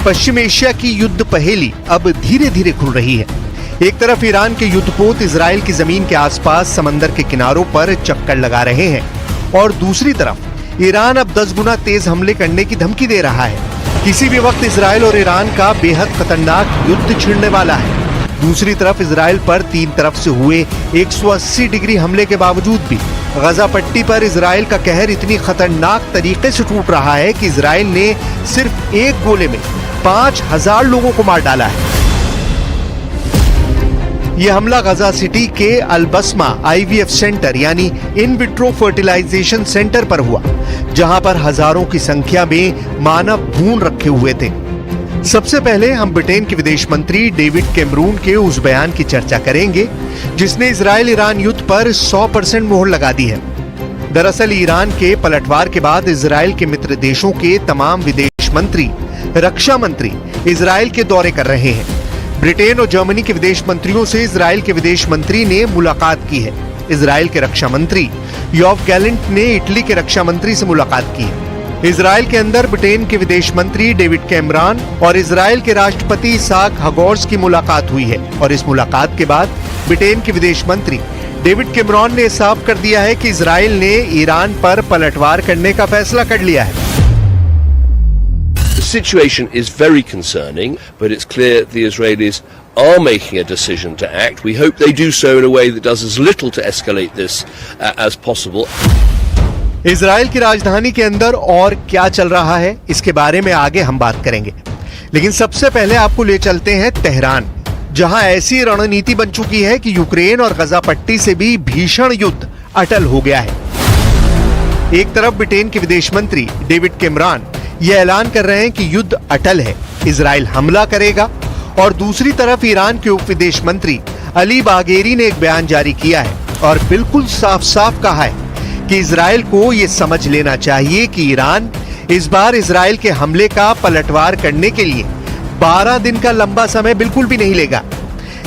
पश्चिम Asia की युद्ध पहेली अब धीरे धीरे खुल रही है। एक तरफ ईरान के युद्धपोत इजराइल की जमीन के आसपास समंदर के किनारों पर चक्कर लगा रहे हैं और दूसरी तरफ ईरान अब 10 गुना तेज हमले करने की धमकी दे रहा है। किसी भी वक्त इजराइल और ईरान का बेहद खतरनाक युद्ध छिड़ने वाला है। दूसरी तरफ इजराइल पर 3 तरफ से हुए 180 डिग्री हमले के बावजूद भी गजा पट्टी पर इजराइल का कहर इतनी खतरनाक तरीके से टूट रहा है कि इजराइल ने सिर्फ एक गोले में 5000 लोगों को मार डाला है। यह हमला गजा सिटी के अल-बस्मा IVF सेंटर यानी इन विट्रो फर्टिलाइजेशन सेंटर पर हुआ, जहां पर हजारों की संख्या में मानव भ्रूण रखे हुए थे। सबसे पहले हम ब्रिटेन के विदेश मंत्री डेविड कैमरून के उस बयान की चर्चा करेंगे जिसने इजराइल ईरान युद्ध पर 100% मोहर लगा दी है। दरअसल ईरान के पलटवार के बाद इजराइल के मित्र देशों के तमाम विदेश मंत्री, रक्षा मंत्री इजराइल के दौरे कर रहे हैं। ब्रिटेन और जर्मनी के विदेश मंत्रियों से इजराइल के विदेश मंत्री ने मुलाकात की है। इजराइल के रक्षा मंत्री योव गैलेंट ने इटली के रक्षा मंत्री से मुलाकात की है। इजराइल के अंदर ब्रिटेन के विदेश मंत्री डेविड कैमरॉन और इजराइल के राष्ट्रपति इसाक हेरज़ोग की मुलाकात हुई है और इस मुलाकात के बाद ब्रिटेन के विदेश मंत्री डेविड कैमरॉन ने साफ कर दिया है कि इजराइल ने ईरान पर पलटवार करने का फैसला कर लिया है। The situation is very concerning, but it's clear the Israelis are making a decision to act. We hope they do so in a way that does as little to escalate this as possible. Israel की राजधानी के अंदर और क्या चल रहा है इसके बारे में आगे हम बात करेंगे, लेकिन सबसे पहले आपको ले चलते हैं तेहरान, जहां ऐसी रणनीति बन चुकी है कि यूक्रेन और गजा पट्टी से भी भीषण युद्ध अटल हो गया है। एक तरफ ब्रिटेन के विदेश मंत्री डेविड कैमरॉन यह ऐलान कर रहे हैं कि युद्ध अटल है, इजराइल हमला करेगा, और दूसरी तरफ ईरान के उप विदेश मंत्री अली बागेरी ने एक बयान जारी किया है और बिल्कुल साफ साफ कहा है कि इजराइल को यह समझ लेना चाहिए कि ईरान इस बार इजराइल के हमले का पलटवार करने के लिए 12 दिन का लंबा समय बिल्कुल भी नहीं लेगा।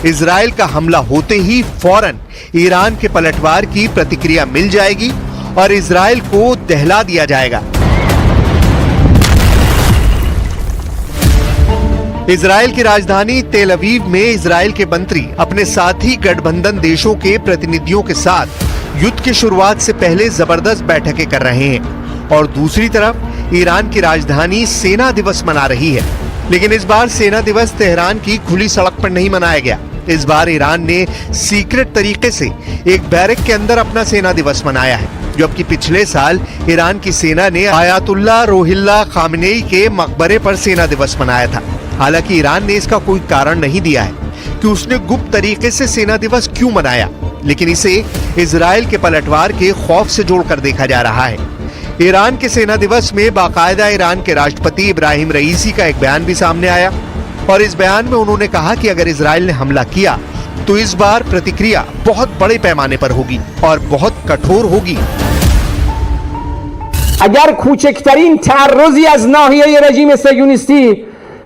इजराइल का हमला होते ही फौरन ईरान के पलटवार की प्रतिक्रिया मिल जाएगी और इजराइल को दहला दिया जाएगा। इजराइल की राजधानी तेल अवीव में इजराइल के मंत्री अपने साथी गठबंधन देशों के प्रतिनिधियों के साथ युद्ध की शुरुआत से पहले जबरदस्त बैठकें कर रहे हैं और दूसरी तरफ ईरान की राजधानी सेना दिवस मना रही है। लेकिन इस बार सेना दिवस तेहरान की खुली सड़क पर नहीं मनाया गया। इस बार ईरान ने सीक्रेट तरीके से एक बैरक के अंदर अपना सेना दिवस मनाया है, जबकि पिछले साल ईरान की सेना ने आयतुल्लाह रोहिल्ला खामेनेई के मकबरे पर सेना दिवस मनाया था। हालांकि ईरान ने इसका कोई कारण नहीं दिया है कि उसने गुप्त तरीके से सेना दिवस क्यों मनाया, लेकिन इसे इजराइल के पलटवार के खौफ से जोड़कर देखा जा रहा है। ईरान के सेना दिवस में बाकायदा ईरान के राष्ट्रपति इब्राहिम रईसी का एक बयान भी सामने आया और इस बयान में उन्होंने कहा कि अगर इजराइल ने हमला किया तो इस बार प्रतिक्रिया बहुत बड़े पैमाने पर होगी और बहुत कठोर होगी। अगर कोचकतरीन तअर्रुज़ी अज़ नाहिये रजीम सयोनिस्ती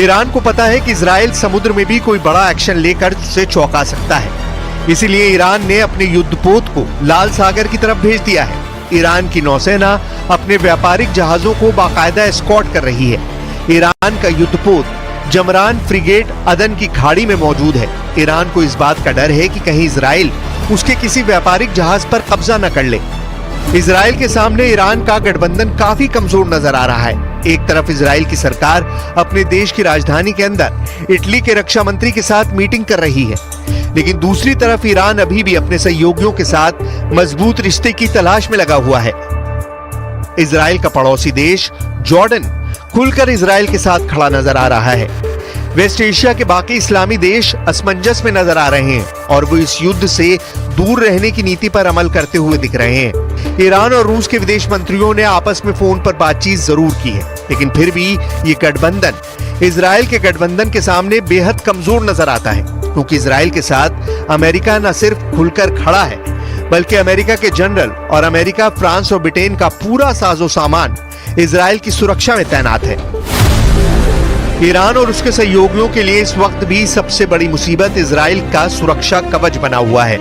ईरान को पता है कि इजराइल समुद्र में भी कोई बड़ा एक्शन लेकर उसे चौंका सकता है, इसीलिए ईरान ने अपने युद्धपोत को लाल सागर की तरफ भेज दिया है। ईरान की नौसेना अपने व्यापारिक जहाजों को बाकायदा एस्कॉर्ट कर रही है। ईरान का युद्धपोत जमरान फ्रिगेट अदन की खाड़ी में मौजूद है। ईरान को इस बात का डर है कि कहीं इजराइल उसके किसी व्यापारिक जहाज पर कब्जा न कर ले। इजराइल के सामने ईरान का गठबंधन काफी कमजोर नजर आ रहा है। एक तरफ इजराइल की सरकार अपने देश की राजधानी के अंदर इटली के रक्षा मंत्री के साथ मीटिंग कर रही है, लेकिन दूसरी तरफ ईरान अभी भी अपने सहयोगियों के साथ मजबूत रिश्ते की तलाश में लगा हुआ है। इजराइल का पड़ोसी देश जॉर्डन खुलकर इजराइल के साथ खड़ा नजर आ रहा है। वेस्ट एशिया के बाकी इस्लामी देश असमंजस में नजर आ रहे हैं और वो इस युद्ध से दूर रहने की नीति पर अमल करते हुए दिख रहे हैं। ईरान और रूस के विदेश मंत्रियों ने आपस में फोन पर बातचीत जरूर की है, लेकिन फिर भी ये गठबंधन इजराइल के गठबंधन के सामने बेहद कमजोर नजर आता है, क्योंकि इजराइल के साथ अमेरिका न सिर्फ खुलकर खड़ा है, बल्कि अमेरिका के जनरल और अमेरिका, फ्रांस और ब्रिटेन का पूरा साजो सामान इजराइल की सुरक्षा में तैनात है। ईरान और उसके सहयोगियों के लिए इस वक्त भी सबसे बड़ी मुसीबत इजराइल का सुरक्षा कवच बना हुआ है।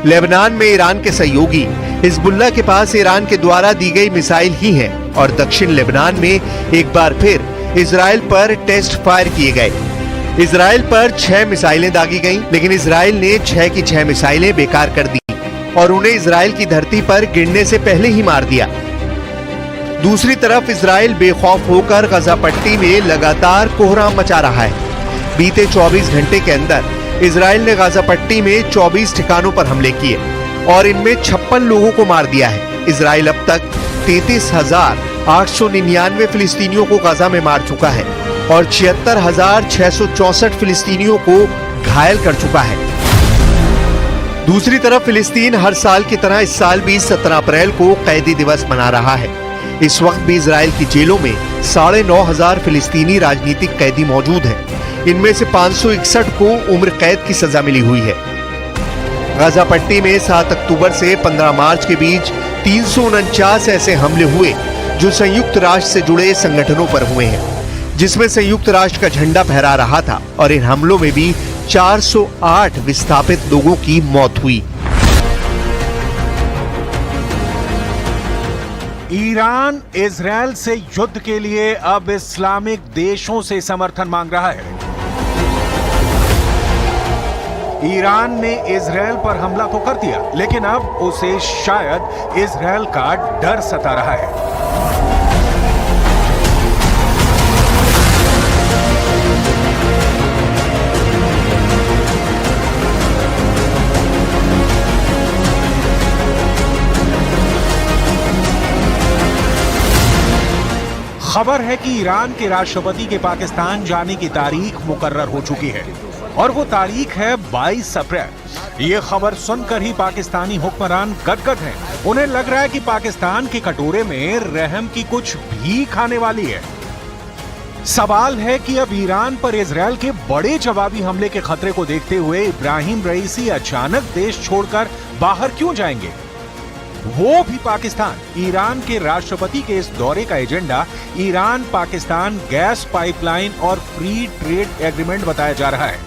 लेबनान में ईरान के सहयोगी हिजबुल्लाह के पास ईरान के द्वारा दी गई मिसाइल ही है और दक्षिण लेबनान में एक बार फिर इजराइल पर टेस्ट फायर किए गए। इजराइल पर 6 मिसाइलें दागी गईं, लेकिन इजराइल ने 6 की 6 मिसाइलें बेकार कर दी और उन्हें इजराइल की धरती पर गिरने से पहले ही मार दिया। दूसरी तरफ इजराइल बेखौफ होकर गजा पट्टी में लगातार कोहराम मचा रहा है। बीते 24 घंटे के अंदर इजराइल ने गाजा पट्टी में 24 ठिकानों पर हमले किए और इनमें 56 लोगों को मार दिया है। इजराइल अब तक 33,899 फिलिस्तीनियों को गाजा में मार चुका है और 76,664 फिलिस्तीनियों को घायल कर चुका है। दूसरी तरफ फिलिस्तीन हर साल की तरह इस साल भी 17 अप्रैल को कैदी दिवस मना रहा है। इस वक्त भी इजराइल की जेलों में 9,500 फिलिस्तीनी राजनीतिक कैदी मौजूद हैं। इनमें से 561 को उम्र कैद की सजा मिली हुई है। गाजा पट्टी में 7 अक्टूबर से 15 मार्च के बीच 349 ऐसे हमले हुए जो संयुक्त राष्ट्र से जुड़े संगठनों पर हुए हैं, जिसमें संयुक्त राष्ट्र का झंडा फहरा रहा था और इन हमलों में भी 408 विस्थापित लोगों की मौत हुई। ईरान इजरायल से युद्ध के लिए अब इस्लामिक देशों से समर्थन मांग रहा है। ईरान ने इजरायल पर हमला तो कर दिया, लेकिन अब उसे शायद इजरायल का डर सता रहा है। खबर है कि ईरान के राष्ट्रपति के पाकिस्तान जाने की तारीख मुकर्रर हो चुकी है और वो तारीख है 22 अप्रैल। ये खबर सुनकर ही पाकिस्तानी हुक्मरान गदगद हैं। उन्हें लग रहा है कि पाकिस्तान के कटोरे में रहम की कुछ भीख आने वाली है। सवाल है कि अब ईरान पर इजरायल के बड़े जवाबी हमले के खतरे को देखते हुए इब्राहिम रईसी अचानक देश छोड़कर बाहर क्यों जाएंगे, वो भी पाकिस्तान। ईरान के राष्ट्रपति के इस दौरे का agenda Iran Pakistan gas pipeline और फ्री ट्रेड एग्रीमेंट बताया जा रहा है,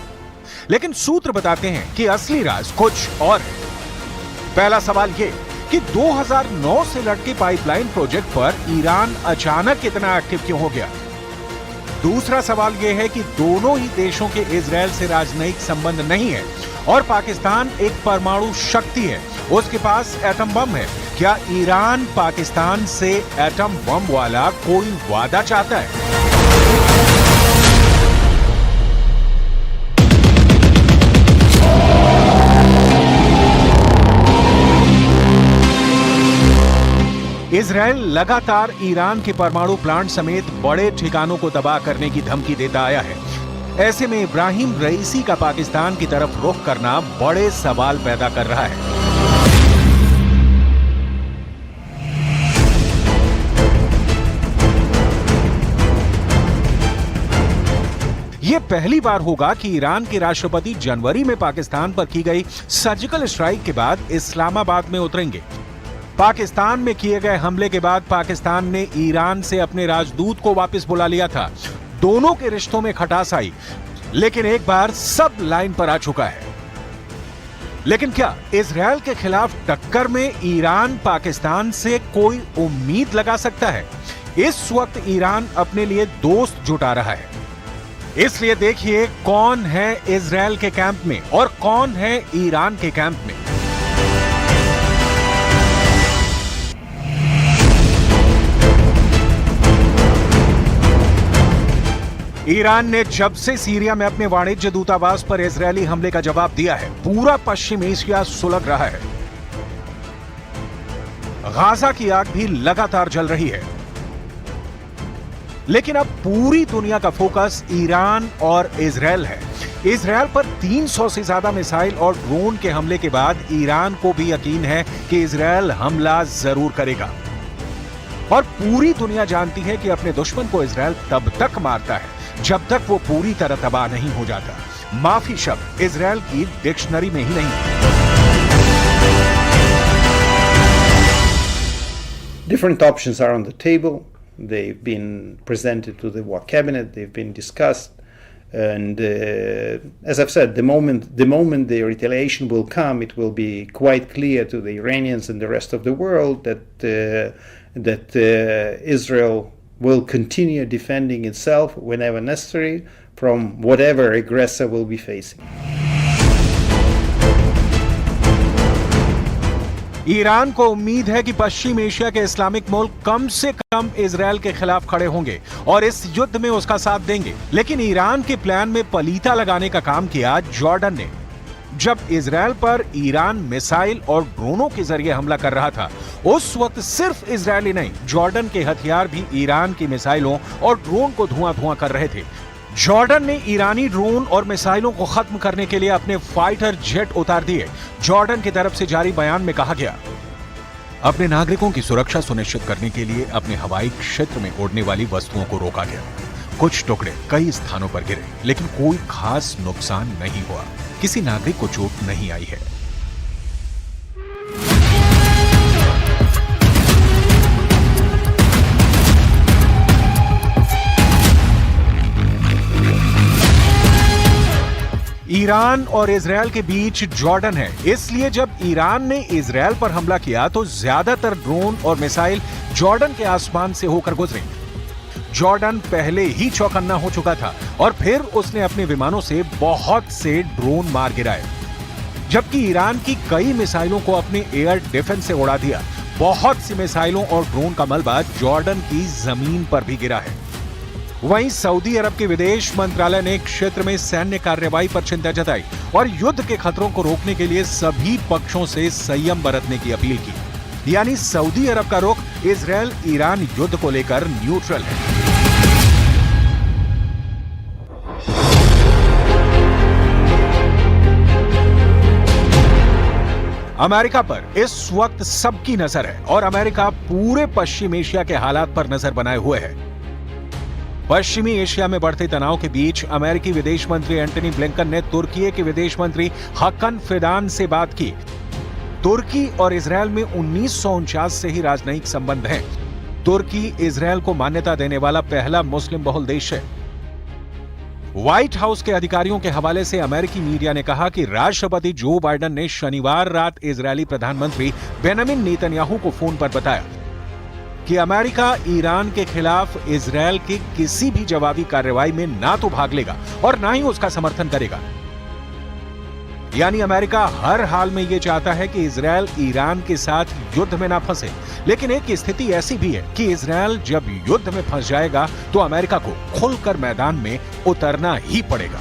लेकिन सूत्र बताते हैं कि असली राज कुछ और है। पहला सवाल ये कि 2009 से लटके पाइपलाइन प्रोजेक्ट पर ईरान अचानक इतना एक्टिव क्यों हो गया। दूसरा सवाल यह है कि दोनों ही देशों के इजरायल से राजनयिक संबंध नहीं है और पाकिस्तान एक परमाणु शक्ति है, उसके पास एटम बम है। क्या ईरान पाकिस्तान से एटम बम वाला कोई वादा चाहता है? इजरायल लगातार ईरान के परमाणु प्लांट समेत बड़े ठिकानों को तबाह करने की धमकी देता आया है। ऐसे में इब्राहिम रईसी का पाकिस्तान की तरफ रुख करना बड़े सवाल पैदा कर रहा है। यह पहली बार होगा कि ईरान के राष्ट्रपति जनवरी में पाकिस्तान पर की गई सर्जिकल स्ट्राइक के बाद इस्लामाबाद में उतरेंगे। पाकिस्तान में किए गए हमले के बाद पाकिस्तान ने ईरान से अपने राजदूत को वापस बुला लिया था। दोनों के रिश्तों में खटास आई, लेकिन एक बार सब लाइन पर आ चुका है। लेकिन क्या इजरायल के खिलाफ टक्कर में ईरान पाकिस्तान से कोई उम्मीद लगा सकता है? इस वक्त ईरान अपने लिए दोस्त जुटा रहा है, इसलिए देखिए कौन है इजरायल के कैंप में और कौन है ईरान के कैंप में। ईरान ने जब से सीरिया में अपने वाणिज्य दूतावास पर इजरायली हमले का जवाब दिया है, पूरा पश्चिम एशिया सुलग रहा है। गाजा की आग भी लगातार जल रही है, लेकिन अब पूरी दुनिया का फोकस ईरान और इजरायल है। इजरायल पर 300 से ज्यादा मिसाइल और ड्रोन के हमले के बाद ईरान को भी यकीन है कि इजरायल हमला जरूर करेगा और पूरी दुनिया जानती है कि अपने दुश्मन को इजरायल तब तक मारता है जब तक वो पूरी तरह तबाह नहीं हो जाता। माफी शब्द इजरायल की डिक्शनरी में ही नहीं। Different options are on the table. They've been presented to the war cabinet. They've been discussed. And as I've said, the moment the retaliation will come, it will be quite clear to the Iranians and the rest of the world that Israel will continue defending itself whenever necessary from whatever aggressor will be facing. Iran को उम्मीद है कि पश्चिम Asia के Islamic मुल्क कम से कम Israel के खिलाफ खड़े होंगे और इस युद्ध में उसका साथ देंगे। लेकिन ईरान के प्लान में पलीता लगाने का काम किया जॉर्डन ने। जब इजरायल पर ईरान मिसाइल और ड्रोनों के जरिए हमला कर रहा था, उस वक्त सिर्फ इजरायली नहीं, जॉर्डन के हथियार भी ईरान की मिसाइलों और ड्रोन को धुआं कर रहे थे। जॉर्डन ने ईरानी ड्रोन और मिसाइलों को खत्म करने के लिए अपने फाइटर जेट उतार दिए। जॉर्डन की तरफ से जारी बयान में कहा गया, अपने नागरिकों की सुरक्षा सुनिश्चित करने के लिए अपने हवाई क्षेत्र में उड़ने वाली वस्तुओं को रोका गया। कुछ टुकड़े कई स्थानों पर गिरे, लेकिन कोई खास नुकसान नहीं हुआ। किसी नागरिक को चोट नहीं आई है। ईरान और इजरायल के बीच जॉर्डन है, इसलिए जब ईरान ने इजरायल पर हमला किया तो ज्यादातर ड्रोन और मिसाइल जॉर्डन के आसमान से होकर गुजरे। जॉर्डन पहले ही चौकन्ना हो चुका था और फिर उसने अपने विमानों से बहुत से ड्रोन मार गिराए, जबकि ईरान की कई मिसाइलों को अपने एयर डिफेंस से उड़ा दिया। बहुत सी मिसाइलों और ड्रोन का मलबा जॉर्डन की जमीन पर भी गिरा है। वहीं सऊदी अरब के विदेश मंत्रालय ने क्षेत्र में सैन्य कार्रवाई पर चिंता जताई और युद्ध के खतरों को रोकने के लिए सभी पक्षों से संयम बरतने की अपील की। यानी सऊदी अरब का रुख इजरायल ईरान युद्ध को लेकर न्यूट्रल है। अमेरिका पर इस वक्त सबकी नजर है और अमेरिका पूरे पश्चिम एशिया के हालात पर नजर बनाए हुए है। पश्चिमी एशिया में बढ़ते तनाव के बीच अमेरिकी विदेश मंत्री एंटनी ब्लिंकन ने तुर्की के विदेश मंत्री हकन फिदान से बात की। तुर्की और इजरायल में 1949 से ही राजनयिक संबंध हैं। तुर्की इजरायल को मान्यता देने वाला पहला मुस्लिम बहुल देश है। व्हाइट हाउस के अधिकारियों के हवाले से अमेरिकी मीडिया ने कहा कि राष्ट्रपति जो बाइडेन ने शनिवार रात इजरायली प्रधानमंत्री बेंजामिन नेतन्याहू को फोन पर बताया कि अमेरिका ईरान के खिलाफ इजरायल के किसी भी जवाबी कार्रवाई में ना तो भाग लेगा और ना ही उसका समर्थन करेगा। यानी अमेरिका हर हाल में यह चाहता है कि इजरायल ईरान के साथ युद्ध में ना फंसे। लेकिन एक स्थिति ऐसी भी है कि इजरायल जब युद्ध में फंस जाएगा तो अमेरिका को खुलकर मैदान में उतरना ही पड़ेगा।